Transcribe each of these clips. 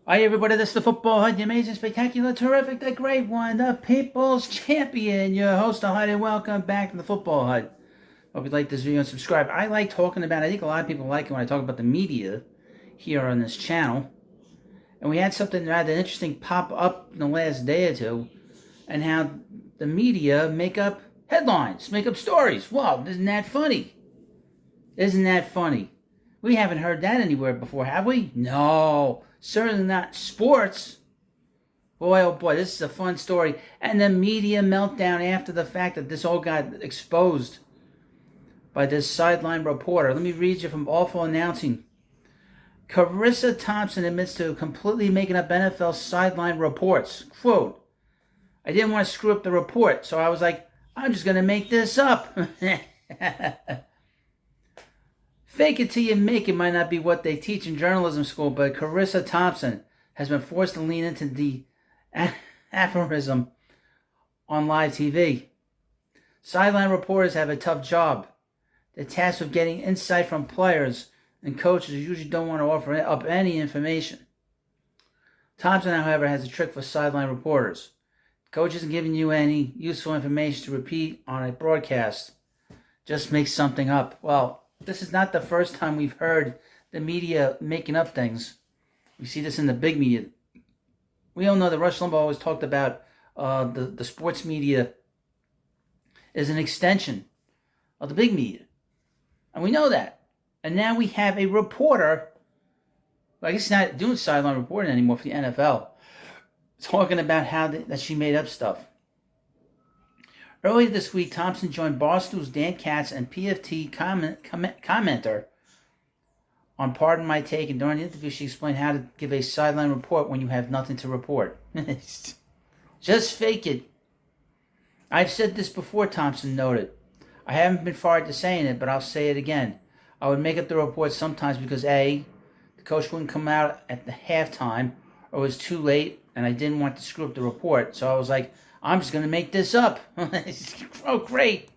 Hi everybody, this is the Football Hut, the amazing, spectacular, terrific, the great one, the People's Champion, your host, the Hut, and welcome back to the Football Hut. Hope you like this video and subscribe. I like talking about, I think a lot of people like it when I talk about the media here on this channel. And we had something rather interesting pop up in the last day or two, and how the media make up headlines, make up stories. Wow, isn't that funny? Isn't that funny? We haven't heard that anywhere before, have we? No, certainly not sports. Boy, oh boy, this is a fun story. And the media meltdown after the fact that this all got exposed by this sideline reporter. Let me read you from Awful Announcing. Carissa Thompson admits to completely making up NFL sideline reports. Quote, I didn't want to screw up the report, so I was like, I'm just going to make this up. Fake it till you make it might not be what they teach in journalism school, but Carissa Thompson has been forced to lean into the aphorism on live TV. Sideline reporters have a tough job. They're tasked with getting insight from players and coaches who usually don't want to offer up any information. Thompson, however, has a trick for sideline reporters. The coach isn't giving you any useful information to repeat on a broadcast. Just make something up. Well, this is not the first time we've heard the media making up things. We see this in the big media. We all know that Rush Limbaugh always talked about the sports media is an extension of the big media. And we know that. And now we have a reporter, well, I guess he's not doing sideline reporting anymore for the NFL, talking about how that she made up stuff. Earlier this week, Thompson joined Barstool's Dan Katz and PFT commenter on Pardon My Take, and during the interview she explained how to give a sideline report when you have nothing to report. Just fake it. I've said this before, Thompson noted. I haven't been far to saying it, but I'll say it again. I would make up the report sometimes because A, the coach wouldn't come out at the halftime, or it was too late, and I didn't want to screw up the report, so I was like, I'm just going to make this up. Oh, great.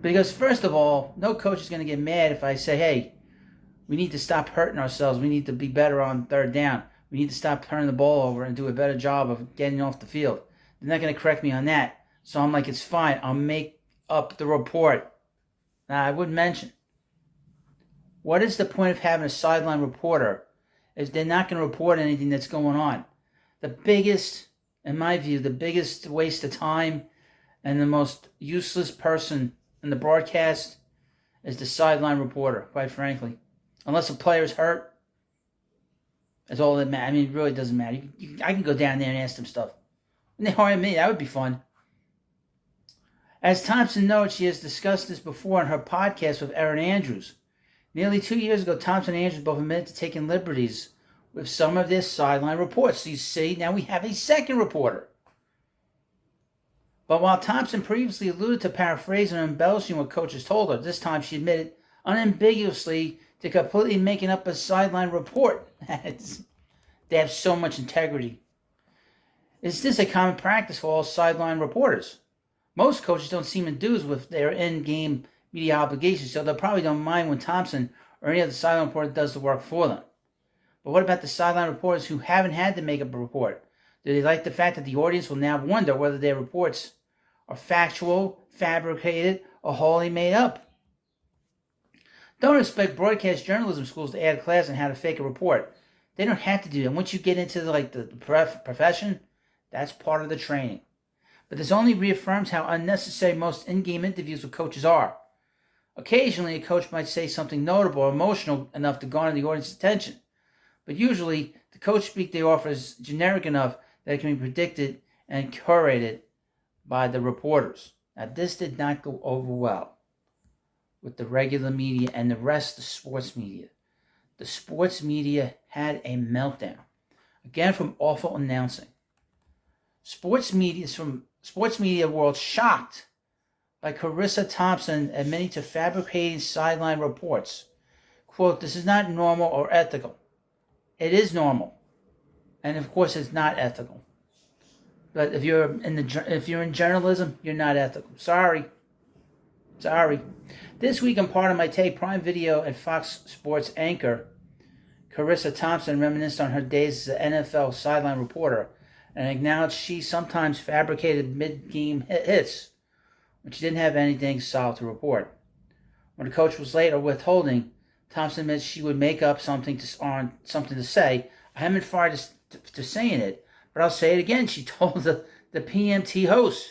Because first of all, no coach is going to get mad if I say, hey, we need to stop hurting ourselves. We need to be better on third down. We need to stop turning the ball over and do a better job of getting off the field. They're not going to correct me on that. So I'm like, it's fine. I'll make up the report. Now, I would mention, what is the point of having a sideline reporter if they're not going to report anything that's going on? The biggest, in my view, the biggest waste of time and the most useless person in the broadcast is the sideline reporter, quite frankly. Unless a player's hurt, that's all that matters. I mean, it really doesn't matter. I can go down there and ask them stuff. When they hire me, that would be fun. As Thompson notes, she has discussed this before on her podcast with Erin Andrews. Nearly 2 years ago, Thompson and Andrews both admitted to taking liberties with some of their sideline reports. So you see, now we have a second reporter. But while Thompson previously alluded to paraphrasing and embellishing what coaches told her, this time she admitted unambiguously to completely making up a sideline report. They have so much integrity. Is this a common practice for all sideline reporters? Most coaches don't seem enthused with their in-game media obligations, so they probably don't mind when Thompson or any other sideline reporter does the work for them. But what about the sideline reporters who haven't had to make up a report? Do they like the fact that the audience will now wonder whether their reports are factual, fabricated, or wholly made up? Don't expect broadcast journalism schools to add a class on how to fake a report. They don't have to do that. Once you get into the profession, that's part of the training. But this only reaffirms how unnecessary most in-game interviews with coaches are. Occasionally, a coach might say something notable or emotional enough to garner the audience's attention. But usually, the coach speak they offer is generic enough that it can be predicted and curated by the reporters. Now, this did not go over well with the regular media and the rest of the sports media. The sports media had a meltdown. Again, from Awful Announcing. Sports media world shocked by Carissa Thompson admitting to fabricating sideline reports. Quote, this is not normal or ethical. It is normal, and of course, it's not ethical. But if you're in journalism, you're not ethical. Sorry. This week on Part of My Take, Prime Video and Fox Sports anchor Carissa Thompson reminisced on her days as an NFL sideline reporter and acknowledged she sometimes fabricated mid-game hits when she didn't have anything solid to report. When the coach was late or withholding, Thompson admits she would make up something to say. I haven't fired to saying it, but I'll say it again, she told the PMT host.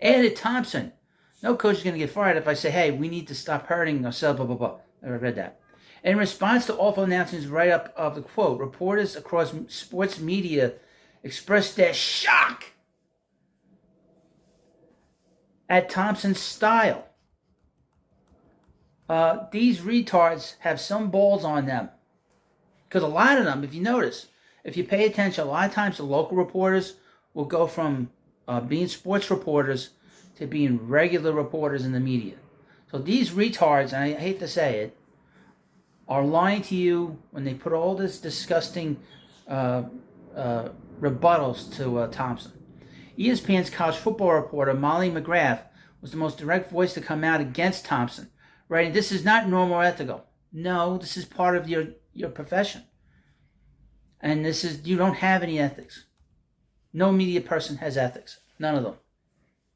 Added Thompson, no coach is going to get fired if I say, hey, we need to stop hurting ourselves, blah, blah, blah. I read that. In response to awful announcements right up of the quote, reporters across sports media expressed their shock at Thompson's style. These retards have some balls on them. Because a lot of them, if you notice, if you pay attention, a lot of times the local reporters will go from being sports reporters to being regular reporters in the media. So these retards, and I hate to say it, are lying to you when they put all this disgusting rebuttals to Thompson. ESPN's college football reporter Molly McGrath was the most direct voice to come out against Thompson, writing, "This is not normal or ethical. No, this is part of your profession. And you don't have any ethics. No media person has ethics. None of them.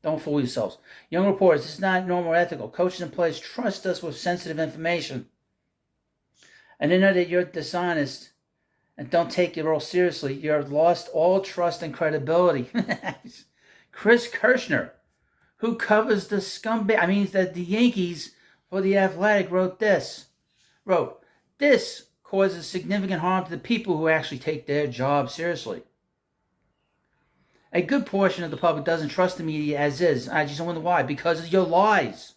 Don't fool yourselves. Young reporters, this is not normal or ethical. Coaches and players trust us with sensitive information. And they know that you're dishonest and don't take it all seriously. You've lost all trust and credibility." Chris Kirschner, who covers the the Yankees for The Athletic, wrote, this causes significant harm to the people who actually take their job seriously. A good portion of the public doesn't trust the media as is. I just wonder why. Because of your lies.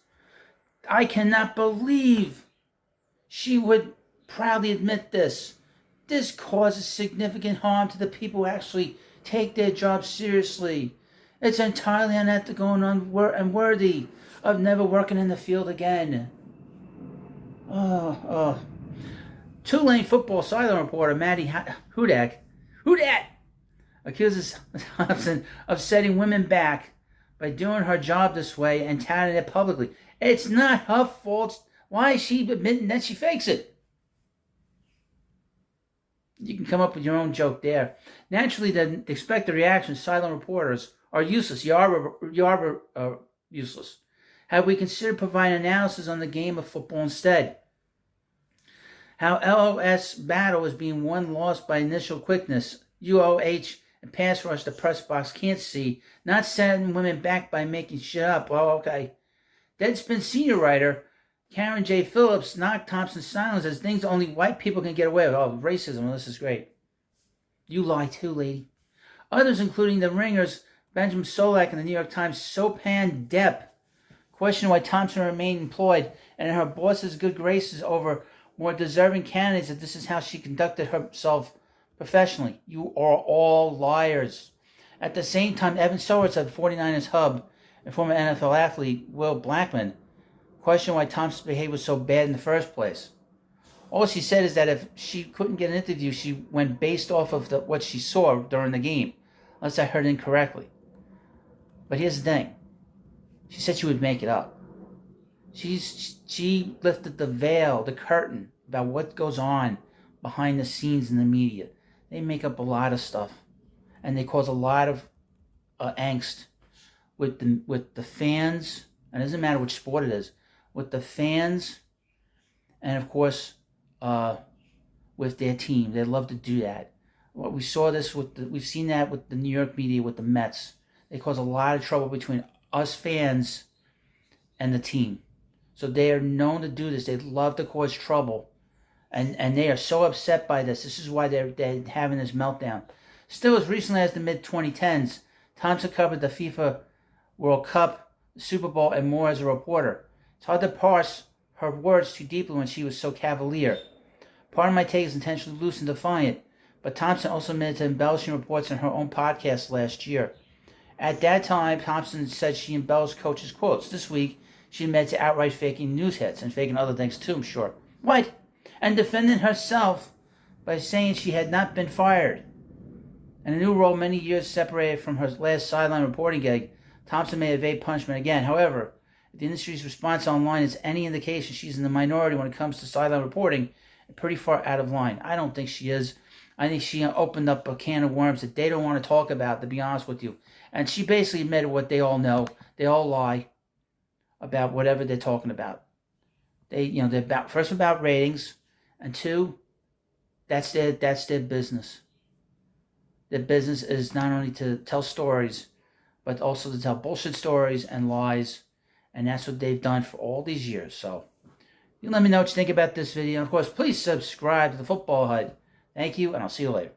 I cannot believe she would proudly admit this. This causes significant harm to the people who actually take their job seriously. It's entirely unethical and unworthy of never working in the field again. Tulane football sideline reporter Maddie Hudak accuses Thompson of setting women back by doing her job this way and touting it publicly. It's not her fault. Why is she admitting that she fakes it? You can come up with your own joke there. Naturally, the expected reaction, sideline reporters are useless. You are useless. Have we considered providing analysis on the game of football instead? How LOS battle is being won, lost by initial quickness. UOH and pass rush the press box can't see. Not setting women back by making shit up. Oh, okay. Deadspin senior writer Karen J. Phillips knocked Thompson's silence as things only white people can get away with. Oh, racism. Well, this is great. You lie too, lady. Others, including the Ringers, Benjamin Solak and the New York Times, Sopan Depp, question why Thompson remained employed and in her boss's good graces over more deserving candidates, that this is how she conducted herself professionally. You are all liars. At the same time, Evan Sowards of 49ers Hub and former NFL athlete Will Blackman questioned why Thompson's behavior was so bad in the first place. All she said is that if she couldn't get an interview, she went based off of what she saw during the game, unless I heard incorrectly. But here's the thing. She said she would make it up. She lifted the veil, the curtain, about what goes on behind the scenes in the media. They make up a lot of stuff, and they cause a lot of angst with the fans. And it doesn't matter which sport it is, with the fans, and of course, with their team. They love to do that. We saw this we've seen that with the New York media with the Mets. They cause a lot of trouble between us fans and the team. So they are known to do this. They love to cause trouble. And they are so upset by this. This is why they're having this meltdown. Still, as recently as the mid-2010s, Thompson covered the FIFA World Cup, the Super Bowl, and more as a reporter. It's hard to parse her words too deeply when she was so cavalier. Part of my take is intentionally loose and defiant, but Thompson also admitted to embellishing reports on her own podcast last year. At that time, Thompson said she embellished coaches' quotes. This week, she admitted to outright faking news hits and faking other things too, I'm sure. What? And defending herself by saying she had not been fired. In a new role many years separated from her last sideline reporting gig, Thompson may evade punishment again. However, if the industry's response online is any indication, she's in the minority when it comes to sideline reporting, pretty far out of line. I don't think she is. I think she opened up a can of worms that they don't want to talk about, to be honest with you. And she basically admitted what they all know. They all lie about whatever they're talking about. They're about, first about ratings, and two, that's their business. Their business is not only to tell stories, but also to tell bullshit stories and lies, and that's what they've done for all these years. So, you let me know what you think about this video. And of course, please subscribe to the Football HUD. Thank you, and I'll see you later.